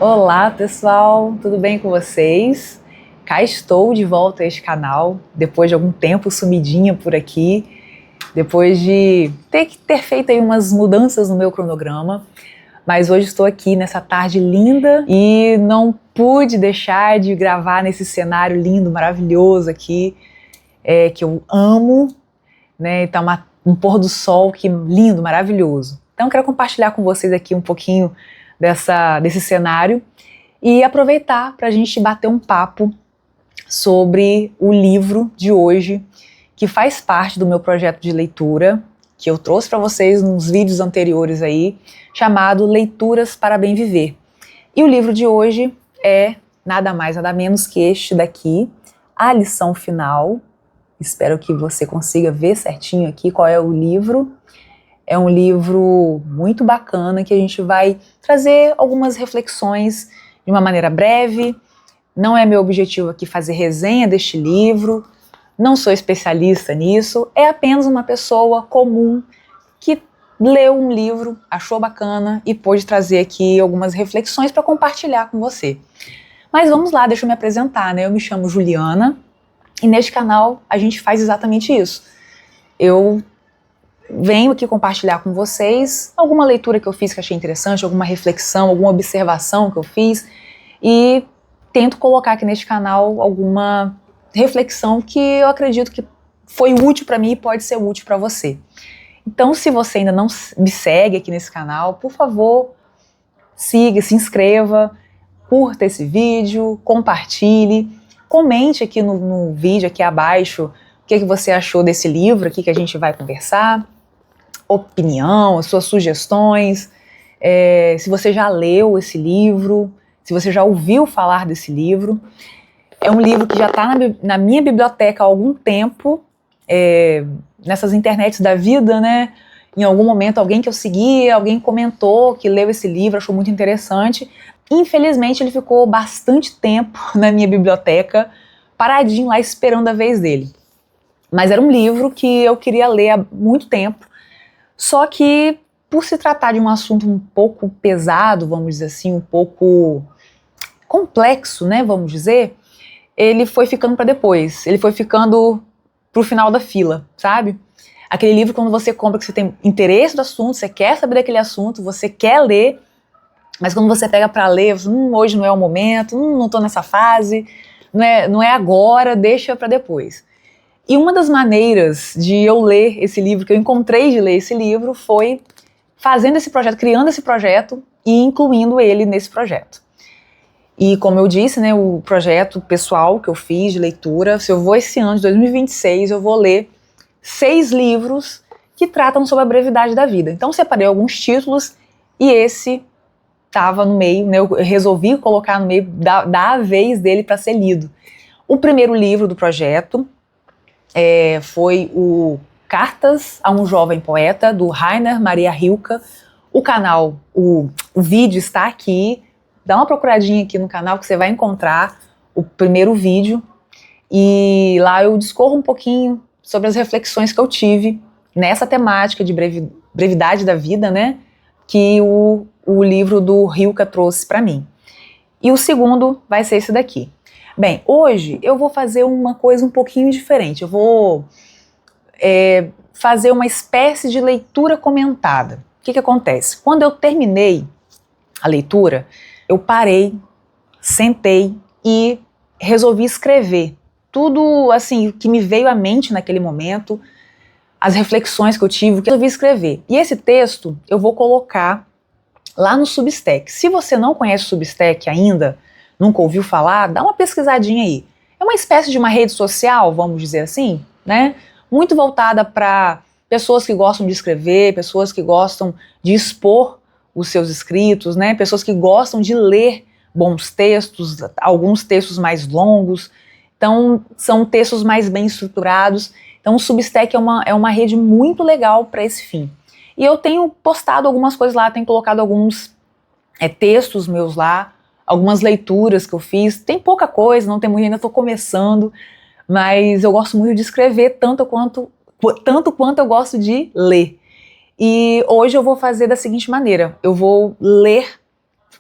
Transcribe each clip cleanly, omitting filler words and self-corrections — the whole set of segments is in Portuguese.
Olá pessoal, tudo bem com vocês? Cá estou de volta a este canal, depois de algum tempo sumidinha por aqui, depois de ter feito aí umas mudanças no meu cronograma, mas hoje estou aqui nessa tarde linda e não pude deixar de gravar nesse cenário lindo, maravilhoso aqui, que eu amo, né? Tá um pôr do sol que lindo, maravilhoso. Então eu quero compartilhar com vocês aqui um pouquinho desse cenário e aproveitar para a gente bater um papo sobre o livro de hoje, que faz parte do meu projeto de leitura, que eu trouxe para vocês nos vídeos anteriores aí, chamado Leituras para Bem Viver. E o livro de hoje é nada mais, nada menos que este daqui, A Lição Final. Espero que você consiga ver certinho aqui qual é o livro. É um livro muito bacana que a gente vai trazer algumas reflexões de uma maneira breve. Não é meu objetivo aqui fazer resenha deste livro, não sou especialista nisso, é apenas uma pessoa comum que leu um livro, achou bacana e pôde trazer aqui algumas reflexões para compartilhar com você. Mas vamos lá, deixa eu me apresentar, né? Eu me chamo Juliana e neste canal a gente faz exatamente isso. Eu venho aqui compartilhar com vocês alguma leitura que eu fiz que achei interessante, alguma reflexão, alguma observação que eu fiz e tento colocar aqui neste canal alguma reflexão que eu acredito que foi útil para mim e pode ser útil para você. Então, se você ainda não me segue aqui nesse canal, por favor, siga, se inscreva, curta esse vídeo, compartilhe, comente aqui no vídeo aqui abaixo o que você achou desse livro aqui que a gente vai conversar, opinião, as suas sugestões, se você já leu esse livro, se você já ouviu falar desse livro. É um livro que já está na minha biblioteca há algum tempo, nessas internets da vida, né? Em algum momento alguém que eu seguia, alguém comentou que leu esse livro, achou muito interessante. Infelizmente ele ficou bastante tempo na minha biblioteca, paradinho lá esperando a vez dele. Mas era um livro que eu queria ler há muito tempo, só que por se tratar de um assunto um pouco pesado, vamos dizer assim, um pouco complexo, né, vamos dizer, ele foi ficando para depois, ele foi ficando pro final da fila, sabe? Aquele livro quando você compra que você tem interesse do assunto, você quer saber daquele assunto, você quer ler, mas quando você pega para ler, você, hoje não é o momento, não tô nessa fase, não é agora, deixa para depois. E uma das maneiras de eu ler esse livro, que eu encontrei de ler esse livro, foi fazendo esse projeto, criando esse projeto e incluindo ele nesse projeto. E como eu disse, né, o projeto pessoal que eu fiz de leitura, se eu vou esse ano de 2026, eu vou ler 6 livros que tratam sobre a brevidade da vida. Então separei alguns títulos e esse estava no meio, né, eu resolvi colocar no meio, dar a vez dele para ser lido. O primeiro livro do projeto foi o Cartas a um Jovem Poeta, do Rainer Maria Rilke. O canal, o vídeo está aqui, dá uma procuradinha aqui no canal que você vai encontrar o primeiro vídeo e lá eu discorro um pouquinho sobre as reflexões que eu tive nessa temática de brevidade da vida, né, que o livro do Rilke trouxe para mim. E o segundo vai ser esse daqui. Bem, hoje eu vou fazer uma coisa um pouquinho diferente. Eu vou fazer uma espécie de leitura comentada. O que acontece? Quando eu terminei a leitura, eu parei, sentei e resolvi escrever tudo assim que me veio à mente naquele momento, as reflexões que eu tive, o que eu resolvi escrever. E esse texto eu vou colocar lá no Substack. Se você não conhece o Substack ainda, nunca ouviu falar, dá uma pesquisadinha aí. É uma espécie de uma rede social, vamos dizer assim, né? Muito voltada para pessoas que gostam de escrever, pessoas que gostam de expor os seus escritos, né? Pessoas que gostam de ler bons textos, alguns textos mais longos. Então, são textos mais bem estruturados. Então, o Substack é uma rede muito legal para esse fim. E eu tenho postado algumas coisas lá, tenho colocado alguns textos meus lá, algumas leituras que eu fiz. Tem pouca coisa, não tem muito, ainda estou começando, mas eu gosto muito de escrever tanto quanto eu gosto de ler. E hoje eu vou fazer da seguinte maneira, eu vou ler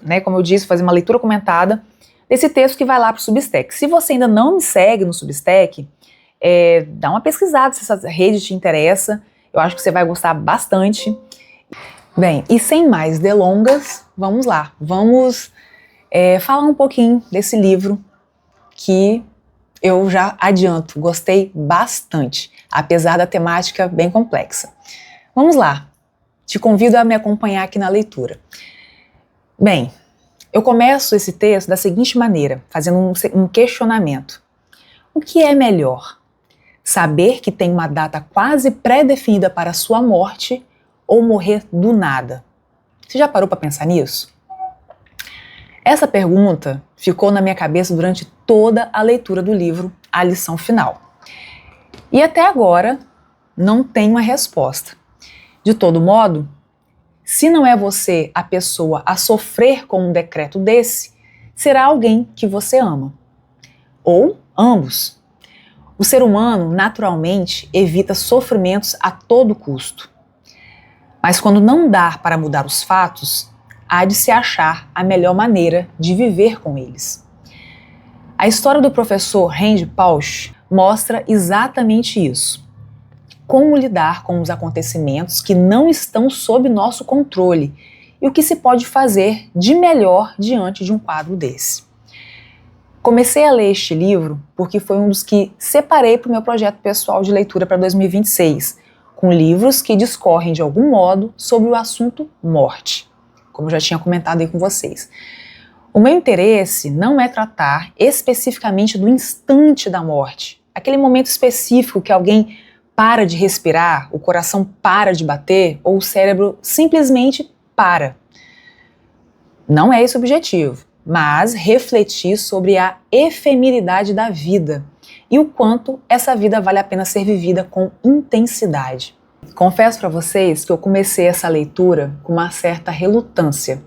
né, como eu disse, fazer uma leitura comentada desse texto que vai lá para o Substack. Se você ainda não me segue no Substack, dá uma pesquisada se essa rede te interessa. Eu acho que você vai gostar bastante. Bem, e sem mais delongas, vamos lá. Vamos falar um pouquinho desse livro que eu já adianto, gostei bastante, apesar da temática bem complexa. Vamos lá, te convido a me acompanhar aqui na leitura. Bem, eu começo esse texto da seguinte maneira, fazendo um questionamento. O que é melhor? Saber que tem uma data quase pré-definida para a sua morte ou morrer do nada? Você já parou para pensar nisso? Essa pergunta ficou na minha cabeça durante toda a leitura do livro A Lição Final. E até agora não tenho uma resposta. De todo modo, se não é você a pessoa a sofrer com um decreto desse, será alguém que você ama. Ou ambos. O ser humano, naturalmente, evita sofrimentos a todo custo. Mas quando não dá para mudar os fatos, há de se achar a melhor maneira de viver com eles. A história do professor Randy Pausch mostra exatamente isso. Como lidar com os acontecimentos que não estão sob nosso controle e o que se pode fazer de melhor diante de um quadro desse. Comecei a ler este livro porque foi um dos que separei para o meu projeto pessoal de leitura para 2026, com livros que discorrem de algum modo sobre o assunto morte, como eu já tinha comentado aí com vocês. O meu interesse não é tratar especificamente do instante da morte, aquele momento específico que alguém para de respirar, o coração para de bater ou o cérebro simplesmente para. Não é esse o objetivo, mas refletir sobre a efemeridade da vida e o quanto essa vida vale a pena ser vivida com intensidade. Confesso para vocês que eu comecei essa leitura com uma certa relutância.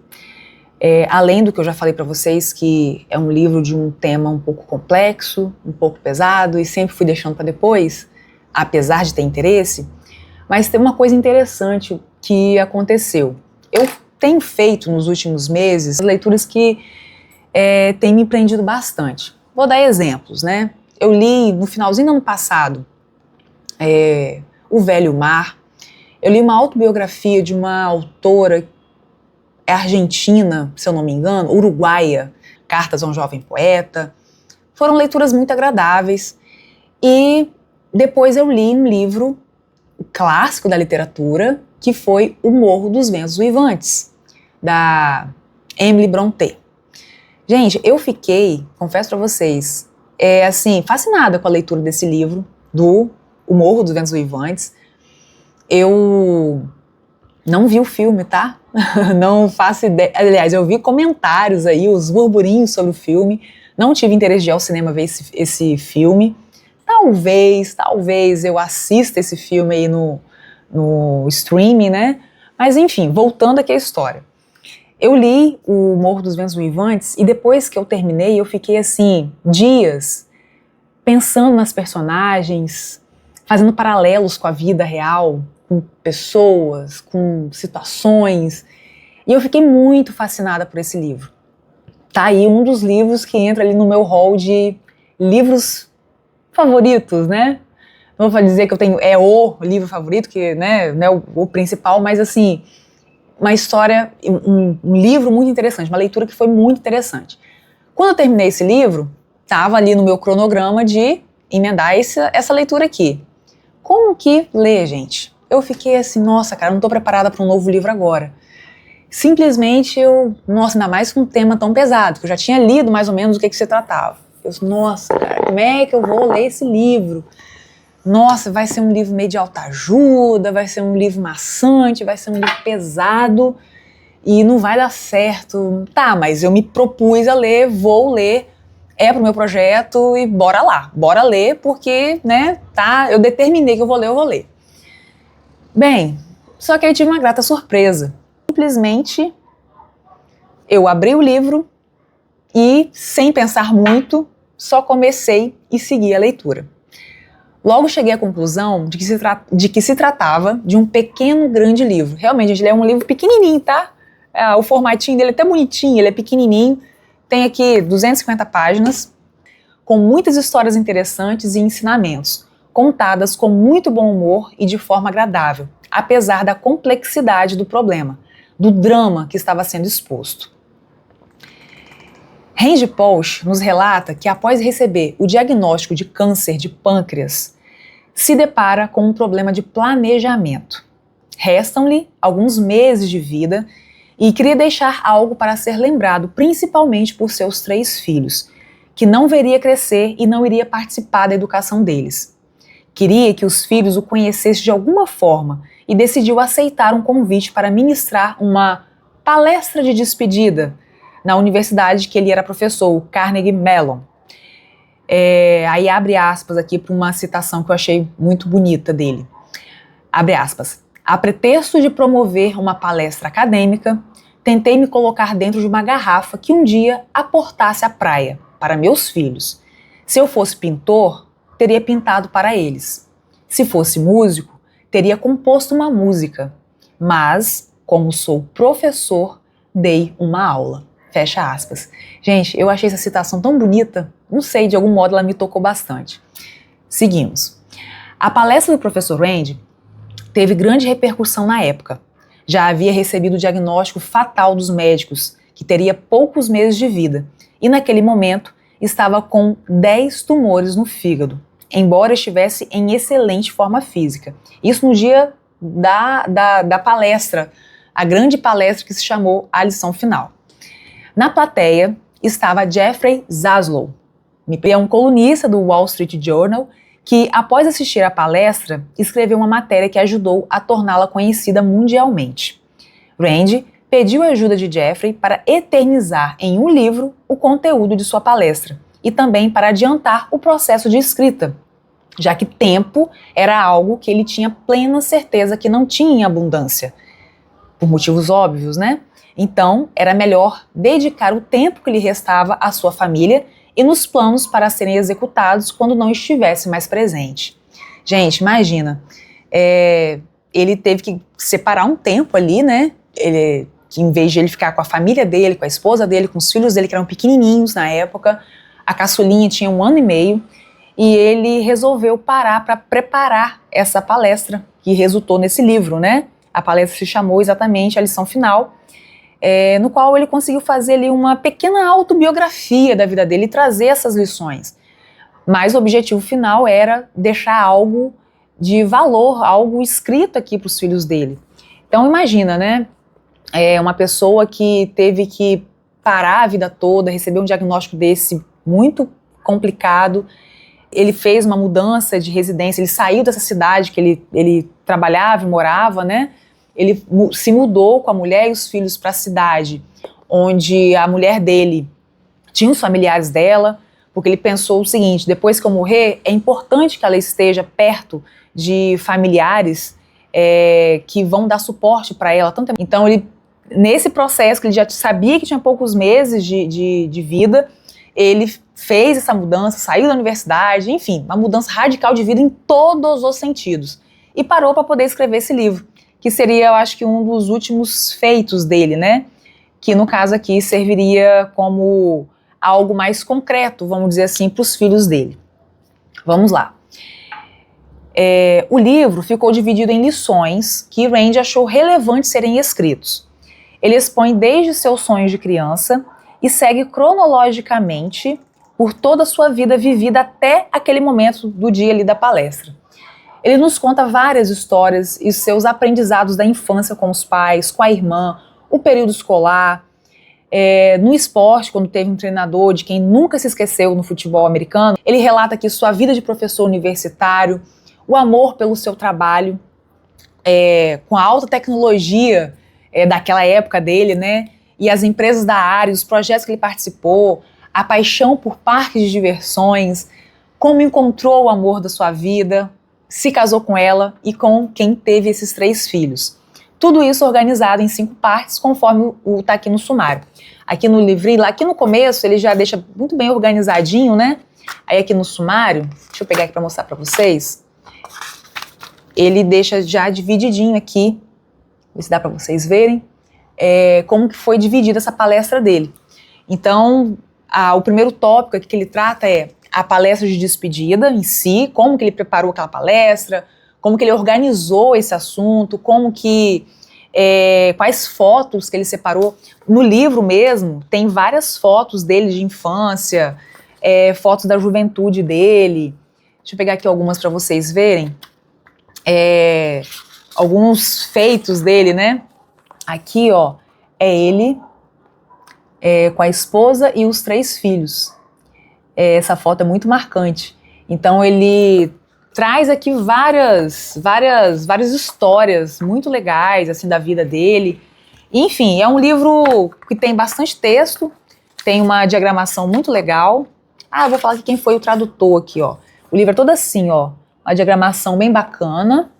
Além do que eu já falei para vocês, que é um livro de um tema um pouco complexo, um pouco pesado, e sempre fui deixando para depois, apesar de ter interesse, mas tem uma coisa interessante que aconteceu. Eu tenho feito nos últimos meses leituras que têm me prendido bastante. Vou dar exemplos, né? Eu li no finalzinho do ano passado O Velho Mar. Eu li uma autobiografia de uma autora argentina, se eu não me engano, uruguaia, Cartas a um Jovem Poeta. Foram leituras muito agradáveis. E depois eu li um livro clássico da literatura, que foi O Morro dos Ventos Uivantes, da Emily Brontë. Gente, eu fiquei, confesso pra vocês, fascinada com a leitura desse livro, do O Morro dos Ventos Uivantes. Eu não vi o filme, tá? Não faço ideia. Aliás, eu vi comentários aí, os burburinhos sobre o filme. Não tive interesse de ir ao cinema ver esse filme. Talvez eu assista esse filme aí no streaming, né? Mas enfim, voltando aqui à história. Eu li O Morro dos Ventos Uivantes e depois que eu terminei, eu fiquei assim, dias, pensando nas personagens, fazendo paralelos com a vida real, com pessoas, com situações. E eu fiquei muito fascinada por esse livro. Tá aí um dos livros que entra ali no meu hall de livros favoritos, né? Não vou dizer que eu tenho o livro favorito, que né, não é o principal, mas assim, uma história, um livro muito interessante, uma leitura que foi muito interessante. Quando eu terminei esse livro, estava ali no meu cronograma de emendar essa leitura aqui. Como que ler, gente? Eu fiquei assim, nossa, cara, não estou preparada para um novo livro agora. Simplesmente ainda mais com um tema tão pesado, que eu já tinha lido mais ou menos do que se tratava. Eu disse, nossa, cara, como é que eu vou ler esse livro? Nossa, vai ser um livro meio de autoajuda, vai ser um livro maçante, vai ser um livro pesado e não vai dar certo. Tá, mas eu me propus a ler, vou ler, é pro meu projeto e bora lá. Bora ler porque, né, tá, eu determinei que eu vou ler. Bem, só que aí tive uma grata surpresa. Simplesmente, eu abri o livro e, sem pensar muito, só comecei e segui a leitura. Logo cheguei à conclusão de que se tratava de um pequeno grande livro. Realmente, ele é um livro pequenininho, tá? O formatinho dele é até bonitinho, ele é pequenininho. Tem aqui 250 páginas, com muitas histórias interessantes e ensinamentos, contadas com muito bom humor e de forma agradável, apesar da complexidade do problema, do drama que estava sendo exposto. Randy Pausch nos relata que após receber o diagnóstico de câncer de pâncreas, se depara com um problema de planejamento. Restam-lhe alguns meses de vida e queria deixar algo para ser lembrado, principalmente por seus 3 filhos, que não veria crescer e não iria participar da educação deles. Queria que os filhos o conhecessem de alguma forma e decidiu aceitar um convite para ministrar uma palestra de despedida na universidade que ele era professor, o Carnegie Mellon. Aí abre aspas aqui para uma citação que eu achei muito bonita dele. Abre aspas. A pretexto de promover uma palestra acadêmica, tentei me colocar dentro de uma garrafa que um dia aportasse à praia para meus filhos. Se eu fosse pintor, teria pintado para eles. Se fosse músico, teria composto uma música. Mas, como sou professor, dei uma aula. Fecha aspas. Gente, eu achei essa citação tão bonita, não sei, de algum modo ela me tocou bastante. Seguimos. A palestra do professor Randy teve grande repercussão na época. Já havia recebido o diagnóstico fatal dos médicos, que teria poucos meses de vida, e naquele momento estava com 10 tumores no fígado, embora estivesse em excelente forma física. Isso no dia da palestra, a grande palestra que se chamou A Lição Final. Na plateia estava Jeffrey Zaslow, um colunista do Wall Street Journal, que, após assistir à palestra, escreveu uma matéria que ajudou a torná-la conhecida mundialmente. Randy pediu a ajuda de Jeffrey para eternizar em um livro o conteúdo de sua palestra e também para adiantar o processo de escrita, já que tempo era algo que ele tinha plena certeza que não tinha em abundância, por motivos óbvios, né? Então, era melhor dedicar o tempo que lhe restava à sua família e nos planos para serem executados quando não estivesse mais presente. Gente, imagina, ele teve que separar um tempo ali, né? Que em vez de ele ficar com a família dele, com a esposa dele, com os filhos dele, que eram pequenininhos na época, a caçulinha tinha 1 ano e meio, e ele resolveu parar para preparar essa palestra que resultou nesse livro, né? A palestra se chamou exatamente A Lição Final, no qual ele conseguiu fazer ali uma pequena autobiografia da vida dele e trazer essas lições. Mas o objetivo final era deixar algo de valor, algo escrito aqui para os filhos dele. Então imagina, né? Uma pessoa que teve que parar a vida toda, receber um diagnóstico desse muito complicado. Ele fez uma mudança de residência, ele saiu dessa cidade que ele trabalhava e morava, né? Ele se mudou com a mulher e os filhos para a cidade onde a mulher dele tinha os familiares dela, porque ele pensou o seguinte: depois que eu morrer, é importante que ela esteja perto de familiares que vão dar suporte para ela. Então, ele, nesse processo, que ele já sabia que tinha poucos meses de vida, ele fez essa mudança, saiu da universidade, enfim, uma mudança radical de vida em todos os sentidos. E parou para poder escrever esse livro, que seria, eu acho que, um dos últimos feitos dele, né? Que, no caso aqui, serviria como algo mais concreto, vamos dizer assim, para os filhos dele. Vamos lá. O livro ficou dividido em lições que Randy achou relevante serem escritos. Ele expõe desde seus sonhos de criança e segue cronologicamente por toda a sua vida vivida até aquele momento do dia ali da palestra. Ele nos conta várias histórias e seus aprendizados da infância com os pais, com a irmã, o período escolar, no esporte, quando teve um treinador de quem nunca se esqueceu no futebol americano. Ele relata aqui sua vida de professor universitário, o amor pelo seu trabalho, com a alta tecnologia daquela época dele, né? E as empresas da área, os projetos que ele participou, a paixão por parques de diversões, como encontrou o amor da sua vida, se casou com ela e com quem teve esses 3 filhos. Tudo isso organizado em 5 partes, conforme está aqui no sumário. Aqui no livrinho, lá aqui no começo, ele já deixa muito bem organizadinho, né? Aí aqui no sumário, deixa eu pegar aqui para mostrar para vocês, ele deixa já divididinho aqui, ver se dá para vocês verem. como que foi dividida essa palestra dele. Então, o primeiro tópico aqui que ele trata é a palestra de despedida em si, como que ele preparou aquela palestra, como que ele organizou esse assunto, quais fotos que ele separou. No livro mesmo, tem várias fotos dele de infância, fotos da juventude dele. Deixa eu pegar aqui algumas para vocês verem. Alguns feitos dele, né? Aqui, ó, é ele com a esposa e os 3 filhos. Essa foto é muito marcante. Então ele traz aqui várias histórias muito legais assim da vida dele. Enfim, é um livro que tem bastante texto, tem uma diagramação muito legal. Eu vou falar aqui quem foi o tradutor aqui, ó. O livro é todo assim, ó, uma diagramação bem bacana.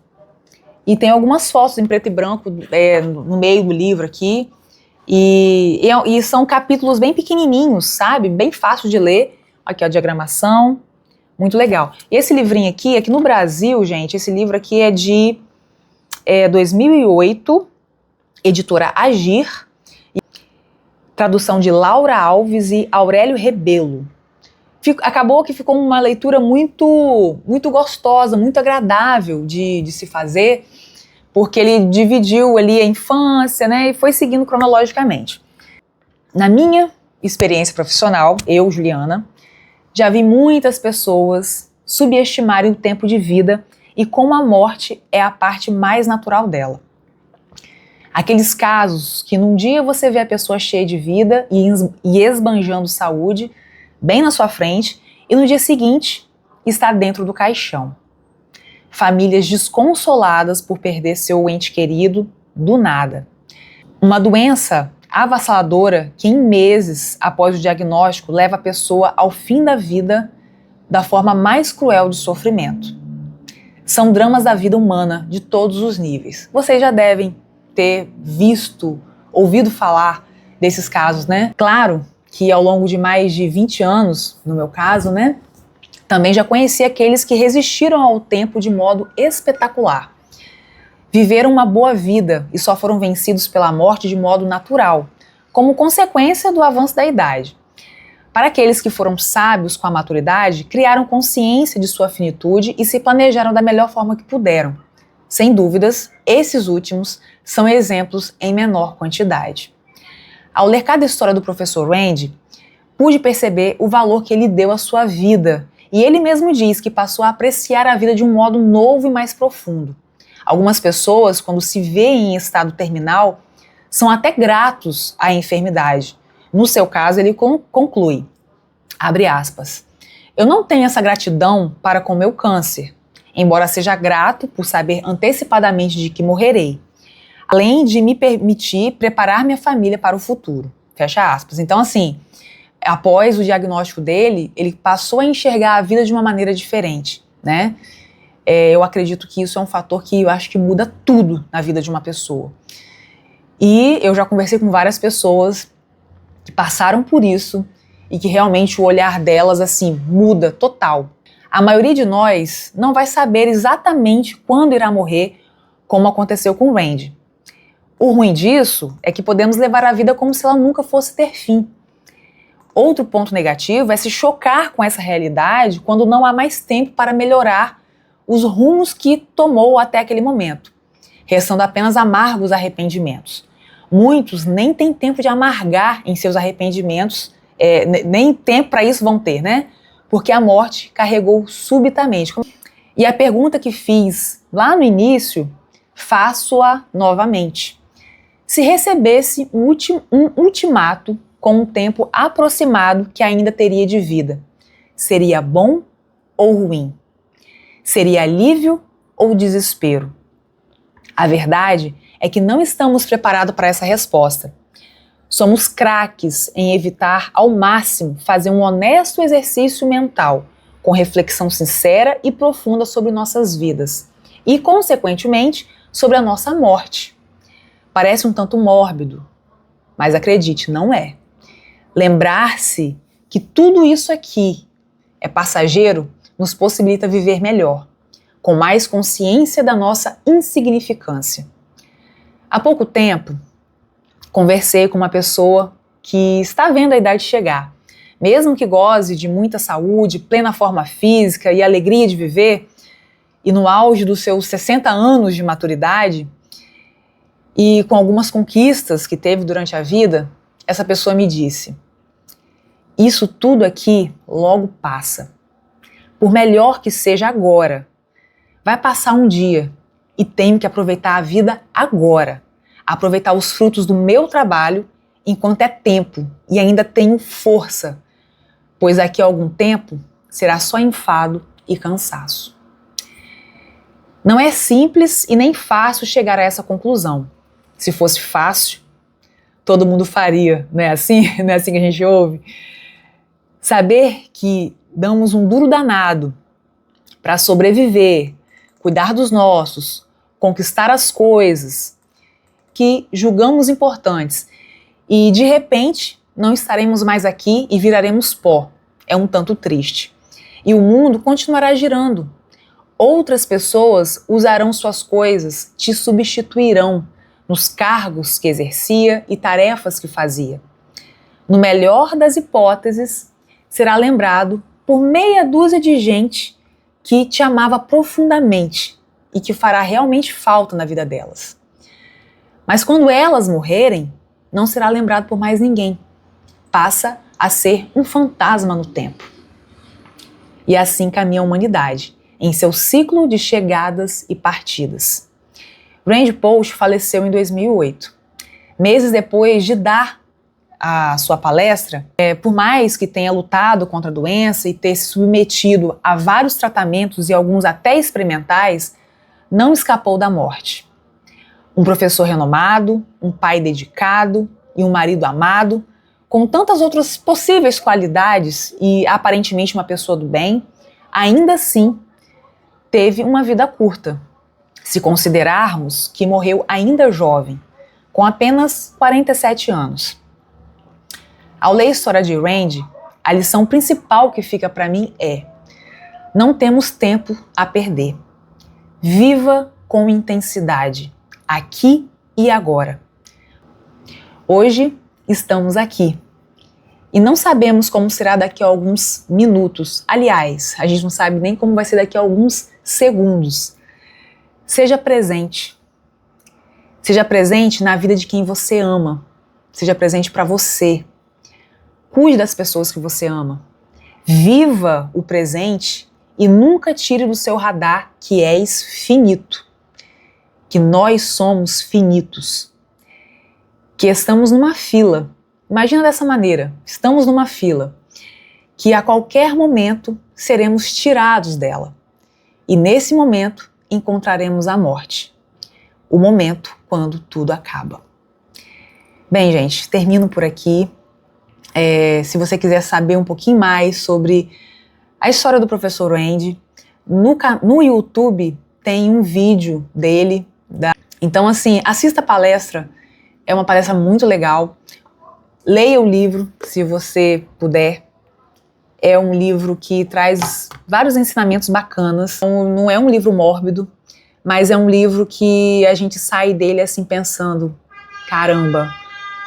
E tem algumas fotos em preto e branco no meio do livro aqui. E são capítulos bem pequenininhos, sabe? Bem fácil de ler. Aqui, ó, a diagramação. Muito legal. E esse livrinho aqui no Brasil, gente, esse livro aqui é de 2008, editora Agir, tradução de Laura Alves e Aurélio Rebelo. Acabou que ficou uma leitura muito, muito gostosa, muito agradável de se fazer, porque ele dividiu ali a infância, né, e foi seguindo cronologicamente. Na minha experiência profissional, eu, Juliana, já vi muitas pessoas subestimarem o tempo de vida e como a morte é a parte mais natural dela. Aqueles casos que num dia você vê a pessoa cheia de vida e esbanjando saúde, bem na sua frente, e no dia seguinte está dentro do caixão. Famílias desconsoladas por perder seu ente querido do nada. Uma doença avassaladora que em meses após o diagnóstico leva a pessoa ao fim da vida da forma mais cruel de sofrimento. São dramas da vida humana de todos os níveis. Vocês já devem ter ouvido falar desses casos, né? Claro que ao longo de mais de 20 anos, no meu caso, né, também já conheci aqueles que resistiram ao tempo de modo espetacular. Viveram uma boa vida e só foram vencidos pela morte de modo natural, como consequência do avanço da idade. Para aqueles que foram sábios com a maturidade, criaram consciência de sua finitude e se planejaram da melhor forma que puderam. Sem dúvidas, esses últimos são exemplos em menor quantidade. Ao ler cada história do professor Randy, pude perceber o valor que ele deu à sua vida, e ele mesmo diz que passou a apreciar a vida de um modo novo e mais profundo. Algumas pessoas, quando se veem em estado terminal, são até gratos à enfermidade. No seu caso, ele conclui, abre aspas, eu não tenho essa gratidão para com meu câncer, embora seja grato por saber antecipadamente de que morrerei, além de me permitir preparar minha família para o futuro. Fecha aspas. Então, assim, após o diagnóstico dele, ele passou a enxergar a vida de uma maneira diferente, né? Eu acredito que isso é um fator que eu acho que muda tudo na vida de uma pessoa. E eu já conversei com várias pessoas que passaram por isso e que realmente o olhar delas, assim, muda total. A maioria de nós não vai saber exatamente quando irá morrer, como aconteceu com o Randy. O ruim disso é que podemos levar a vida como se ela nunca fosse ter fim. Outro ponto negativo é se chocar com essa realidade quando não há mais tempo para melhorar os rumos que tomou até aquele momento, restando apenas amargos arrependimentos. Muitos nem têm tempo de amargar em seus arrependimentos, nem tempo para isso vão ter, né? Porque a morte carregou subitamente. E a pergunta que fiz lá no início, faço-a novamente. Se recebesse um ultimato com um tempo aproximado que ainda teria de vida, seria bom ou ruim? Seria alívio ou desespero? A verdade é que não estamos preparados para essa resposta. Somos craques em evitar ao máximo fazer um honesto exercício mental, com reflexão sincera e profunda sobre nossas vidas e, consequentemente, sobre a nossa morte. Parece um tanto mórbido, mas acredite, não é. Lembrar-se que tudo isso aqui é passageiro nos possibilita viver melhor, com mais consciência da nossa insignificância. Há pouco tempo, conversei com uma pessoa que está vendo a idade chegar. Mesmo que goze de muita saúde, plena forma física e alegria de viver, e no auge dos seus 60 anos de maturidade, e com algumas conquistas que teve durante a vida, essa pessoa me disse: isso tudo aqui logo passa. Por melhor que seja agora, vai passar um dia e tenho que aproveitar a vida agora. Aproveitar os frutos do meu trabalho enquanto é tempo e ainda tenho força, pois daqui a algum tempo será só enfado e cansaço. Não é simples e nem fácil chegar a essa conclusão. Se fosse fácil, todo mundo faria, não é assim? Não é assim que a gente ouve? Saber que damos um duro danado para sobreviver, cuidar dos nossos, conquistar as coisas que julgamos importantes e de repente não estaremos mais aqui e viraremos pó. É um tanto triste. E o mundo continuará girando. Outras pessoas usarão suas coisas, te substituirão nos cargos que exercia e tarefas que fazia. No melhor das hipóteses, será lembrado por meia dúzia de gente que te amava profundamente e que fará realmente falta na vida delas. Mas quando elas morrerem, não será lembrado por mais ninguém. Passa a ser um fantasma no tempo. E assim caminha a humanidade, em seu ciclo de chegadas e partidas. Randy Pausch faleceu em 2008. Meses depois de dar a sua palestra, por mais que tenha lutado contra a doença e ter se submetido a vários tratamentos e alguns até experimentais, não escapou da morte. Um professor renomado, um pai dedicado e um marido amado, com tantas outras possíveis qualidades e aparentemente uma pessoa do bem, ainda assim teve uma vida curta, se considerarmos que morreu ainda jovem, com apenas 47 anos. Ao ler a história de Randy, a lição principal que fica para mim é: não temos tempo a perder. Viva com intensidade, aqui e agora. Hoje estamos aqui e não sabemos como será daqui a alguns minutos. Aliás, a gente não sabe nem como vai ser daqui a alguns segundos. Seja presente. Seja presente na vida de quem você ama. Seja presente para você. Cuide das pessoas que você ama. Viva o presente e nunca tire do seu radar que és finito. Que nós somos finitos. Que estamos numa fila. Imagina dessa maneira. Estamos numa fila. Que a qualquer momento seremos tirados dela. E nesse momento encontraremos a morte. O momento quando tudo acaba. Bem, gente, termino por aqui. Se você quiser saber um pouquinho mais sobre a história do professor Randy, no YouTube tem um vídeo dele. Então, assim, assista a palestra. É uma palestra muito legal. Leia o livro, se você puder. É um livro que traz vários ensinamentos bacanas. Não é um livro mórbido, mas é um livro que a gente sai dele assim pensando: caramba,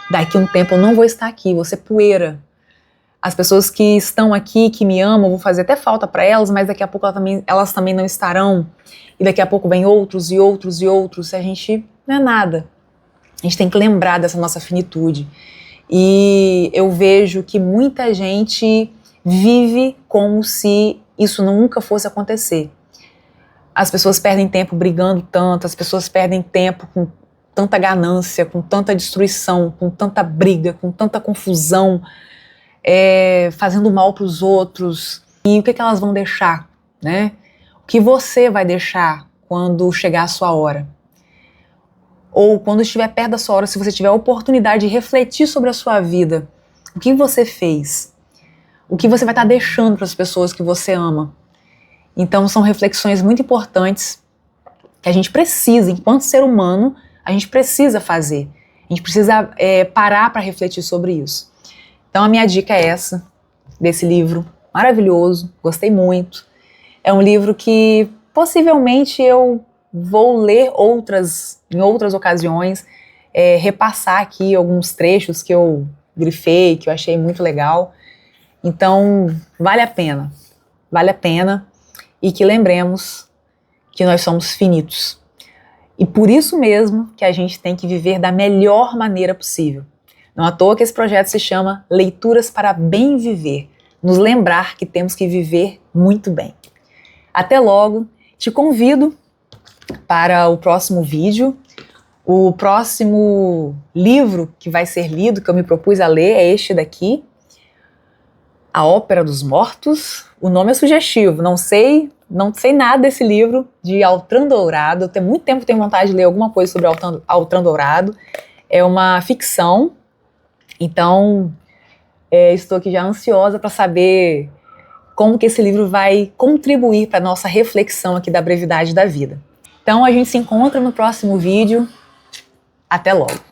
daqui a um tempo eu não vou estar aqui, vou ser poeira. As pessoas que estão aqui, que me amam, vou fazer até falta para elas, mas daqui a pouco elas também não estarão. E daqui a pouco vem outros e outros e outros. A gente não é nada. A gente tem que lembrar dessa nossa finitude. E eu vejo que muita gente vive como se isso nunca fosse acontecer. As pessoas perdem tempo brigando tanto, as pessoas perdem tempo com tanta ganância, com tanta destruição, com tanta briga, com tanta confusão, fazendo mal para os outros. E o que elas vão deixar, né? O que você vai deixar quando chegar a sua hora? Ou quando estiver perto da sua hora, se você tiver a oportunidade de refletir sobre a sua vida, o que você fez? O que você vai estar deixando para as pessoas que você ama? Então são reflexões muito importantes que a gente precisa, enquanto ser humano, a gente precisa fazer. A gente precisa parar para refletir sobre isso. Então a minha dica é essa, desse livro maravilhoso, gostei muito. É um livro que possivelmente eu vou ler em outras ocasiões. repassar aqui alguns trechos que eu grifei, que eu achei muito legal. Então, vale a pena, e que lembremos que nós somos finitos. E por isso mesmo que a gente tem que viver da melhor maneira possível. Não à toa que esse projeto se chama Leituras para Bem Viver, nos lembrar que temos que viver muito bem. Até logo, te convido para o próximo vídeo. O próximo livro que vai ser lido, que eu me propus a ler, é este daqui, A Ópera dos Mortos. O nome é sugestivo, não sei nada desse livro de Altran Dourado. Tem muito tempo que tenho vontade de ler alguma coisa sobre Altran Dourado. É uma ficção, então estou aqui já ansiosa para saber como que esse livro vai contribuir para a nossa reflexão aqui da brevidade da vida. Então a gente se encontra no próximo vídeo. Até logo!